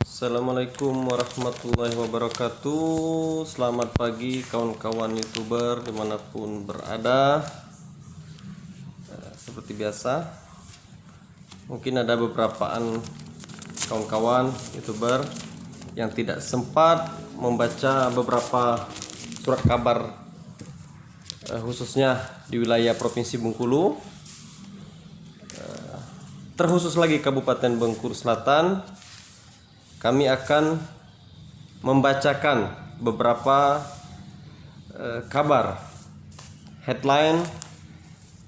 Assalamualaikum warahmatullahi wabarakatuh. Selamat pagi kawan-kawan YouTuber dimanapun berada. Seperti biasa, mungkin ada beberapaan kawan-kawan YouTuber yang tidak sempat membaca beberapa surat kabar, khususnya di wilayah Provinsi Bengkulu, terkhusus lagi Kabupaten Bengkulu Selatan. Kami akan membacakan beberapa kabar, headline,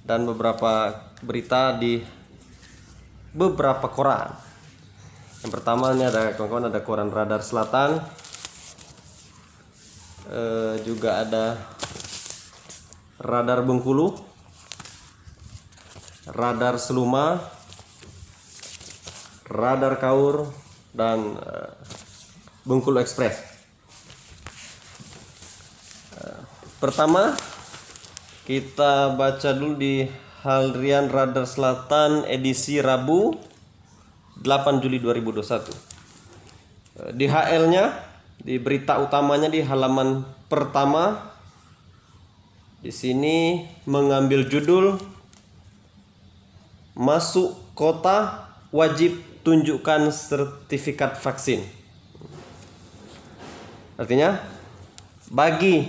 dan beberapa berita di beberapa koran. Yang pertama ini ada kawan-kawan, ada koran Radar Selatan, juga ada Radar Bengkulu, Radar Seluma, Radar Kaur, dan Bengkulu Express. Pertama kita baca dulu di harian Radar Selatan edisi Rabu 8 Juli 2021. Di HL-nya, di berita utamanya di halaman pertama, di sini mengambil judul "Masuk kota wajib tunjukkan sertifikat vaksin". Artinya bagi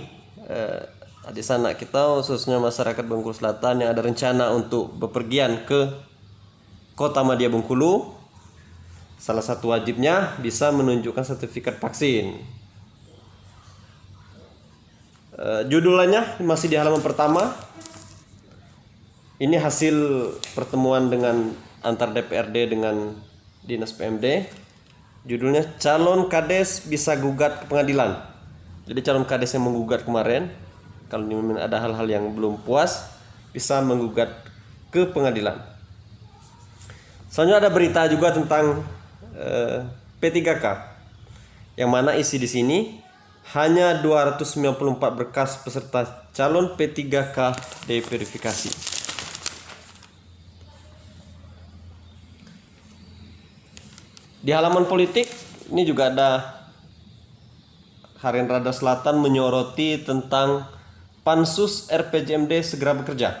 adik sanak kita, khususnya masyarakat Bengkulu Selatan yang ada rencana untuk bepergian ke Kota Madya Bengkulu, salah satu wajibnya bisa menunjukkan sertifikat vaksin. Judulnya masih di halaman pertama. Ini hasil pertemuan dengan antar DPRD dengan Dinas PMD. Judulnya "Calon Kades bisa gugat ke pengadilan". Jadi calon kades yang menggugat kemarin, kalau ada hal-hal yang belum puas, bisa menggugat ke pengadilan. Selanjutnya ada berita juga tentang P3K, yang mana isi di sini hanya 294 berkas peserta calon P3K diverifikasi. Di halaman politik ini juga ada harian Radar Selatan menyoroti tentang Pansus RPJMD segera bekerja.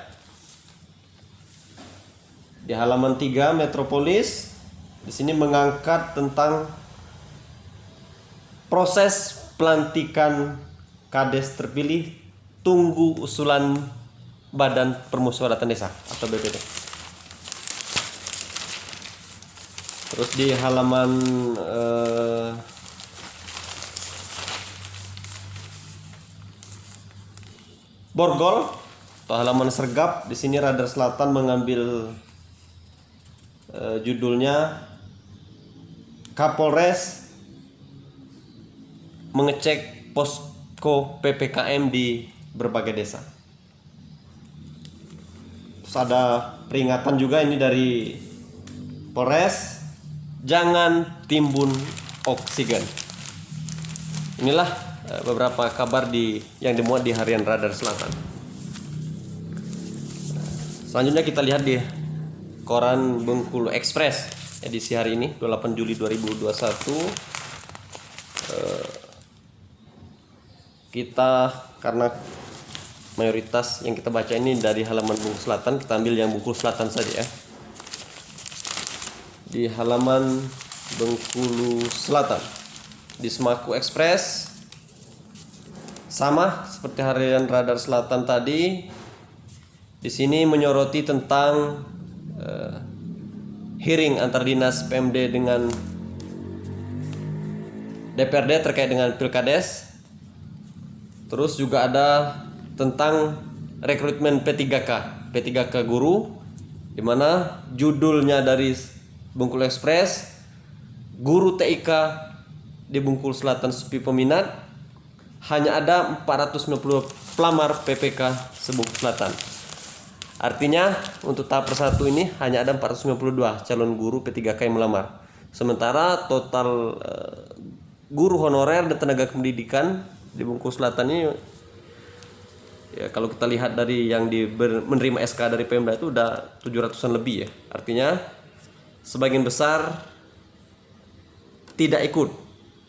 Di halaman 3 Metropolis di sini mengangkat tentang proses pelantikan Kades terpilih, tunggu usulan Badan Permusyawaratan Desa atau BPD. Terus di halaman Borgol atau halaman Sergap, di sini Radar Selatan mengambil judulnya "Kapolres mengecek posko PPKM di berbagai desa". Terus ada peringatan juga ini dari Polres, jangan timbun oksigen. Inilah beberapa kabar yang dimuat di harian Radar Selatan. Selanjutnya kita lihat di koran Bengkulu Express edisi hari ini 28 Juli 2021. Kita karena mayoritas yang kita baca ini dari halaman Bengkulu Selatan, kita ambil yang Bengkulu Selatan saja ya. Di halaman Bengkulu Selatan di Semaku Express, sama seperti harian Radar Selatan tadi, di sini menyoroti tentang hearing antar dinas PMD dengan DPRD terkait dengan Pilkades. Terus juga ada tentang rekrutmen P3K guru, di mana judulnya dari Bengkulu Express, "Guru TIK di Bengkulu Selatan sepi peminat, hanya ada 490 pelamar PPK se-Bengkulu Selatan". Artinya untuk tahap persatu ini hanya ada 492 calon guru P3K yang melamar. Sementara total guru honorer dan tenaga pendidikan di Bengkulu Selatan ini, ya kalau kita lihat dari yang menerima SK dari Pemda itu udah 700-an lebih ya. Artinya sebagian besar tidak ikut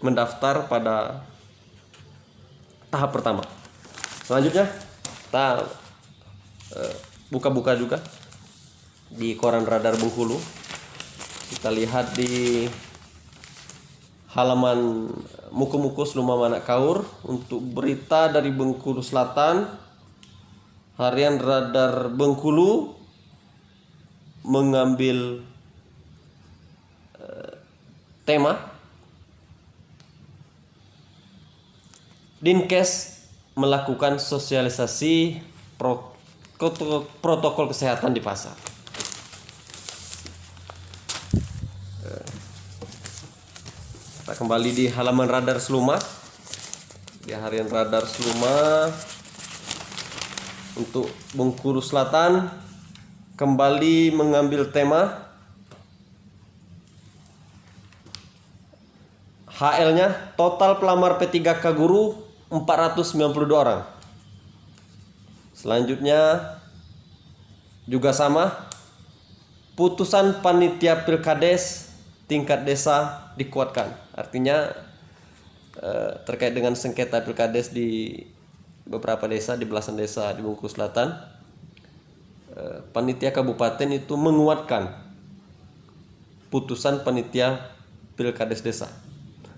mendaftar pada tahap pertama. Selanjutnya kita buka-buka juga di koran Radar Bengkulu. Kita lihat di halaman Muku-Mukus Lumah Manak Kaur untuk berita dari Bengkulu Selatan. Harian Radar Bengkulu mengambil tema Dinkes melakukan sosialisasi protokol kesehatan di pasar. Kita kembali di halaman Radar Seluma. Di harian Radar Seluma untuk Bengkulu Selatan kembali mengambil tema HL-nya total pelamar P3K guru 492 orang. Selanjutnya juga sama, putusan panitia Pilkades tingkat desa dikuatkan. Artinya terkait dengan sengketa Pilkades di beberapa desa, di belasan desa di Bengkulu Selatan, panitia kabupaten itu menguatkan putusan panitia Pilkades desa.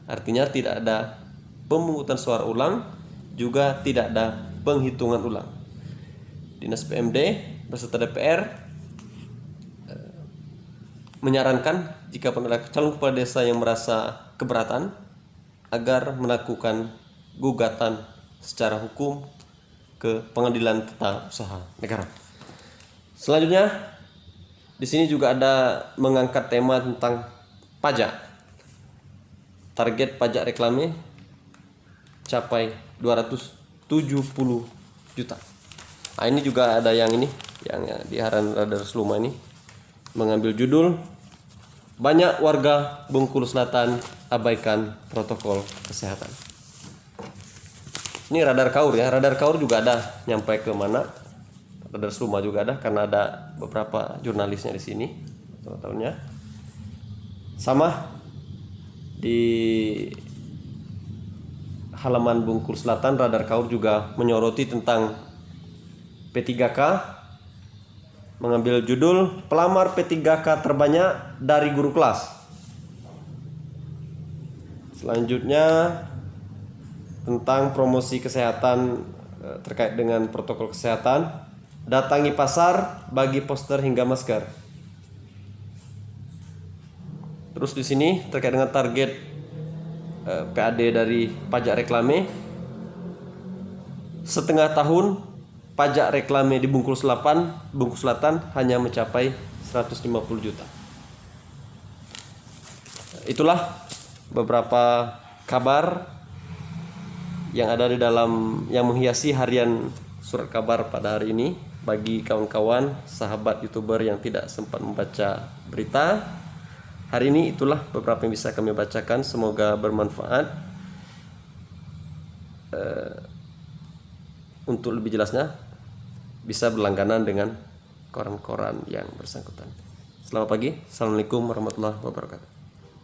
Artinya tidak ada pemungutan suara ulang, juga tidak ada penghitungan ulang. Dinas PMD beserta DPR menyarankan jika ada calon kepala desa yang merasa keberatan agar melakukan gugatan secara hukum ke Pengadilan Tata Usaha Negara. Selanjutnya di sini juga ada mengangkat tema tentang pajak. Target pajak reklame capai 270 juta. Nah, ini juga ada yang ini, yang di harian Radar Seluma ini mengambil judul banyak warga Bengkulu Selatan abaikan protokol kesehatan. Ini Radar Kaur ya, Radar Kaur juga ada nyampe ke mana. Radar Seluma juga ada karena ada beberapa jurnalisnya di sini. Tahun-tahunnya sama. Di halaman Bengkulu Selatan, Radar Kaur juga menyoroti tentang P3K, mengambil judul pelamar P3K terbanyak dari guru kelas. Selanjutnya tentang promosi kesehatan terkait dengan protokol kesehatan, datangi pasar bagi poster hingga masker. Terus di sini terkait dengan target PAD dari pajak reklame, setengah tahun pajak reklame di Bengkulu Selatan hanya mencapai 150 juta. Itulah beberapa kabar yang ada di dalam yang menghiasi harian surat kabar pada hari ini. Bagi kawan-kawan sahabat YouTuber yang tidak sempat membaca berita hari ini, itulah beberapa yang bisa kami bacakan. Semoga bermanfaat. Untuk lebih jelasnya bisa berlangganan dengan koran-koran yang bersangkutan. Selamat pagi. Assalamualaikum warahmatullahi wabarakatuh.